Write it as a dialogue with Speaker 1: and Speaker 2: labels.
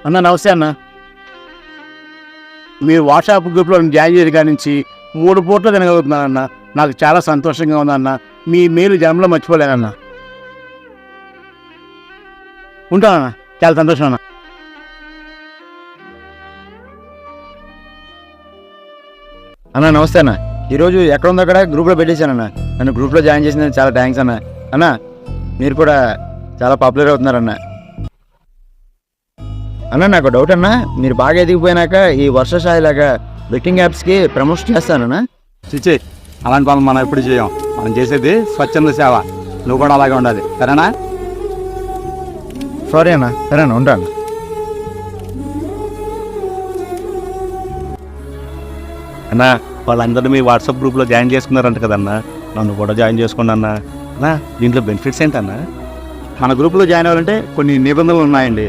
Speaker 1: అన్న నమస్తే అన్న. మీరు వాట్సాప్ గ్రూప్లో జాయిన్ చేయడం కాడి నుంచి 3 పూట్లు తినగలుగుతున్నానన్న. నాకు చాలా సంతోషంగా ఉందన్న. మీ మేలు జన్మలో మర్చిపోలేనన్న. ఉంటానన్న. చాలా సంతోషం అన్న.
Speaker 2: అన్న నమస్తే అన్న. ఈరోజు ఎక్కడ ఉందో అక్కడ గ్రూప్లో పెట్టేశానన్న. నన్ను గ్రూప్లో జాయిన్ చేసినందుకు చాలా థ్యాంక్స్ అన్న. అన్న మీరు కూడా చాలా పాపులర్ అవుతున్నారన్న. అన్న నాకు డౌట్ అన్న, మీరు బాగా ఎదిగిపోయినాక ఈ వర్షశాయిలాగా బెట్టింగ్ యాప్స్కి ప్రమోషన్ చేస్తానన్నా?
Speaker 3: చిచ్చి అలాంటి పనులు మనం ఎప్పుడు చేయం. మనం చేసేది స్వచ్ఛంద సేవ. నువ్వు కూడా అలాగే ఉండాలి, సరేనా?
Speaker 2: సారీ అన్న. సరే అన్న, ఉంటాను.
Speaker 4: అన్నా వాళ్ళందరూ మీ వాట్సాప్ గ్రూప్లో జాయిన్ చేసుకున్నారంట కదన్నా, నన్ను కూడా జాయిన్ చేసుకోండి అన్నా. దీంట్లో బెనిఫిట్స్ ఏంటన్నా?
Speaker 3: మన గ్రూప్లో జాయిన్ అవ్వాలంటే కొన్ని నిబంధనలు ఉన్నాయండి.